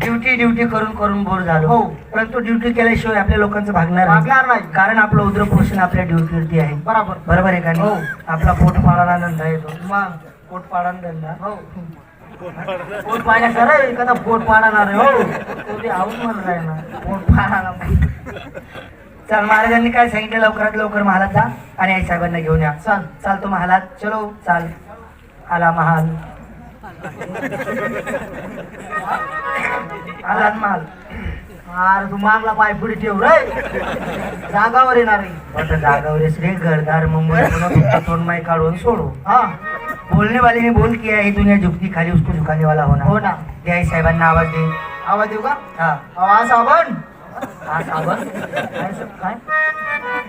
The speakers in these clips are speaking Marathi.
ड्युटी करून करून बोर झालो. हो. परंतु ड्युटी केल्याशिवाय आपल्या लोकांचं भागणार नाही. कारण आपलं उद्रपोषण आपल्या ड्युटीवरती आहे. बरोबर आहे का नाही? हो. आपला पोट पाळायला धंदा येतो. मग पोट पाळायला धंदा हो पोट पाळण्या सर एखादा पोट पाळणार हो तो ते आऊट म्हणत आहे ना पोट पाळायला. चल महाराजांनी काय सांगितलं लवकरात लवकर महालात जा आणि आई साहेबांना घेऊन या. चालतो महालात. चलो चाल. आला महाल. आला महाल. अरे तू मागला पाय पुढे ठेव रे जागावर येणार आता जागावर रे घरदार मुंबई पुन्हा तोंडमाई काढून सोडू. हा बोलने वाले ने बोल किया है दुनिया झुकती खाली उसको झुकाने वाला होना. हो ना. ते आई साहेबांना आवाज दे. आवाज देऊ का? हा हा साबण हा साबण काय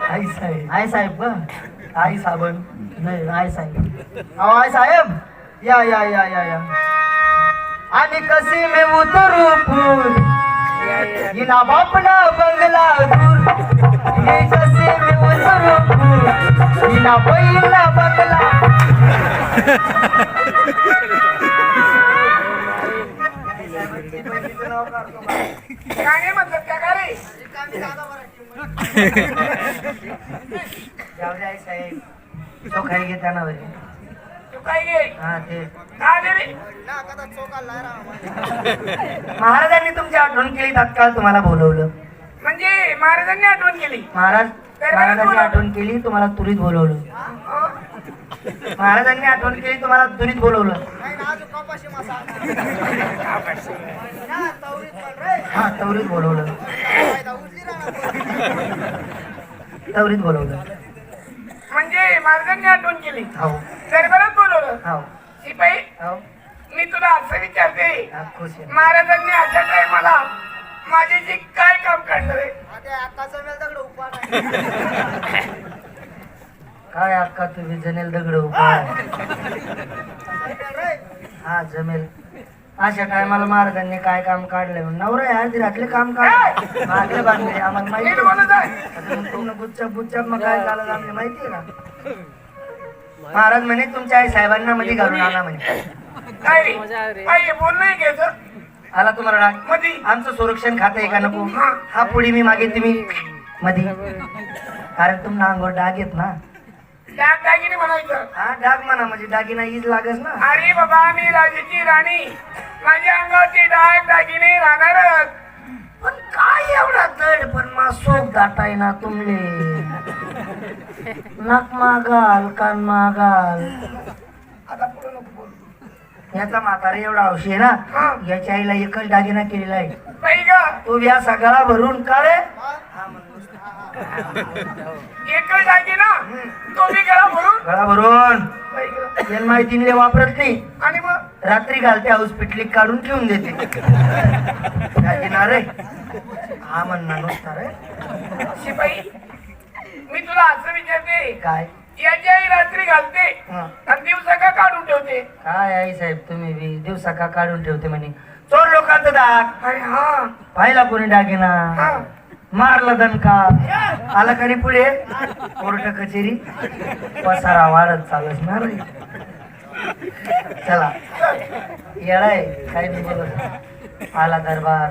आई साहेब. आय साहेब का आई साबण नाही आय साहेब अहो आय साहेब या या या या या आणि कशी मी उतरू पूर हिला बापना बंगला दूर ही कशी मी उतरू पूर हिला बैला बंगला काय म्हणतात का रे? जाऊ दे आई साहेब. तो काही घेता ना बरे. तू काय घे? हा ते काय दे रे? महाराजांनी तुमची आठवण केली तात्काळ तुम्हाला बोलवलं. म्हणजे महाराजांनी आठवण केली. महाराजांनी आठवण केली तुम्हाला तुरीत बोलवलं. महाराजांनी आठवण केली तुम्हाला तुरीत बोलवलं. हा तवरीत बोलवलं. तवरीत बोलवलं. म्हणजे महाराजांनी आठवण केली. हो दरबारात बोलवलं. हो शिपाई हो मी तुला असं विचारते हा, खुश आहे. महाराजांनी अशा टायमाला माझे जे काय काम काढणार आहे? काय अक्का तुम्ही जमेल दगड उपाय. हा जमेल. अशा टायमाला महाराजांनी काय काम काढलंय नवरा आहे अर्धी रातले काम काढले मागले बांधले आम्हाला माहिती नीट बोलत आहे. आता मग पूर्ण गुच्चा मग काय झालं आम्हाला माहिती आहे ना. महाराज म्हणे तुमच्या आई साहेबांना मध्ये घालून आणा म्हणे. काय रे? काय बोल नाही घ्यायचं आला तुम्हाला राग. मधी आमचं संरक्षण खातं आहे का नको. हा पुढे मी मागे तुम्ही मध्ये कारण तुम्हाला अंगावर डाग येत ना. डाग दागिने म्हणायचं. हा डाग म्हणा म्हणजे दागिना ईज लागस ना. अरे बाबा मी राजाची राणी माझ्या अंगावरती डाग दागिने राहणारच. पण काय एवढा दड पण मा सोप दाटाय ना तुमले. नाक मागाल कान मागाल. आता पुढे नको बोल. याचा म्हातारा एवढा हौशी आहे ना याच्या आईला एकच दागिना केलेला आहे. बाई ग तो या सगळा भरून काढे. एकच दागिना तो बी गळा भरून. गळा भरून बाई ग. याला माहितीने वापरत नाही. आणि मग रात्री घालते हाऊस पिटली काढून ठेवून देते. दागिना रे हा म्हणणार नुसता रे. शिपाई मी तुला असं विचारते काय याची आई रात्री घालते हा. आणि दिवसा का काढून ठेवते? काय आई साहेब तुम्ही बी दिवसा का काढून ठेवते म्हणे. चोर लोकांचं दाग अरे हा पाहिला कोणी दागिना हा. मारला दणका आला का नाही पुढे कोर्ट कचेरी पसारा वाढत चालत ना रे. चला येडाय काय नाही बोलत. आला दरबार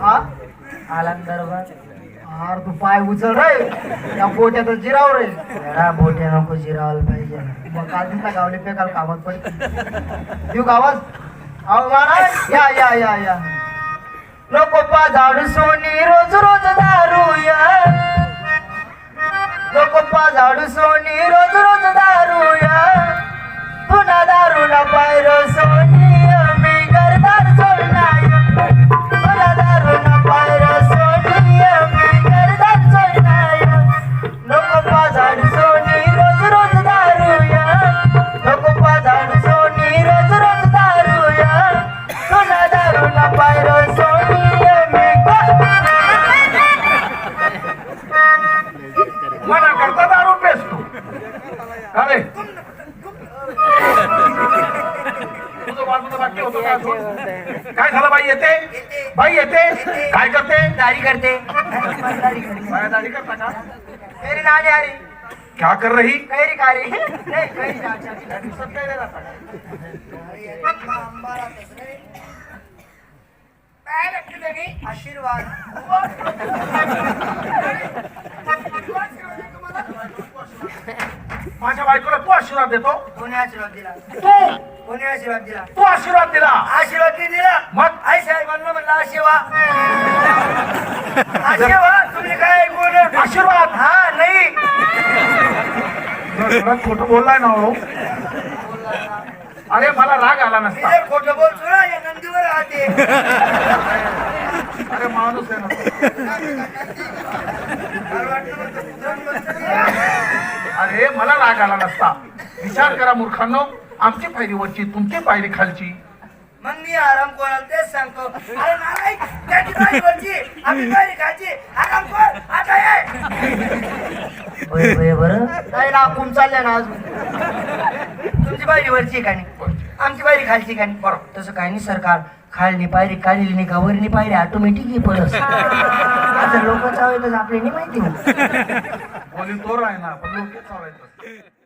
हा आला दरबार. अरे तू पाय उचल रे या पोट्यात जिराव रे येडा बोट्या नको जिरावलं पाहिजे ना. मग काल तिथला गावले पे काल कामात पडते देऊ का आवाज अहो महाराज या या या या नको पा झाडू सोनी रोज रोज दारू या नको पा झाडू सोनी रोज रोज दारू या पुन्हा दारू ना पाय रो सोनी मी घरदार सोडणार पुन्हा दारू ना पाय रो सोनी मी घरदार सोडणार नको पा झाडू सोनी रोज रोज दारू या नको पा झाडू सोनी रोज रोज दारू या पुन्हा दारू ना पाय रो सोनी मला करता दारू पेसतो. अरे तुझं बाजूचं वाक्य होतं का अजून? काय झालं बाई येते? बाई येते काय करते? दारी करते. बाया दाढी करता का? मेरी नानी आ रही क्या कर रही कैरी कारी नाही कैरी जायच्या दिसत नाही रे आता. काय लागतं लगे? आशीर्वाद माझ्या बायकोला तू आशीर्वाद देतो कोणी आशीर्वाद दिला? तू कोणी आशीर्वाद दिला? तू आशीर्वाद दिला आशीर्वाद नाही दिला. मग आई साहेबांना म्हणलं आशीर्वाद आशीर्वाद तुम्ही काय बोल आशीर्वाद हा नाही थोडा खोटं बोललाय ना हो अरे मला राग आला मी नसता जर खोटं बोलतो ना या नंदीवर राहते. अरे माणूस आहे ना तो. मला वाटलं म्हणतो मित्रांनो म्हणतो ते. अरे मला राग आला नसता विचार करा मूर्खांनो आमची पायरी वरची तुमची पायरी खालची मग मी आराम कोणाला तेच सांगतो. अरे नाही त्याची पायरी वरची आम्ही पायरी खायची आराम कर आता ये बरं नाही ना आपण चालले ना अजून तुमची पायरी वरची का नाही आमची पायरी खालची का नाही बरोबर तसं काही नाही सरकार खालनी पायरी काढली नाही का वरनी पायरी ऑटोमॅटिक ही पडस आता लोक चावतच आपल्याला नाही माहिती बोली तोर आहे ना पण लोक चावायचं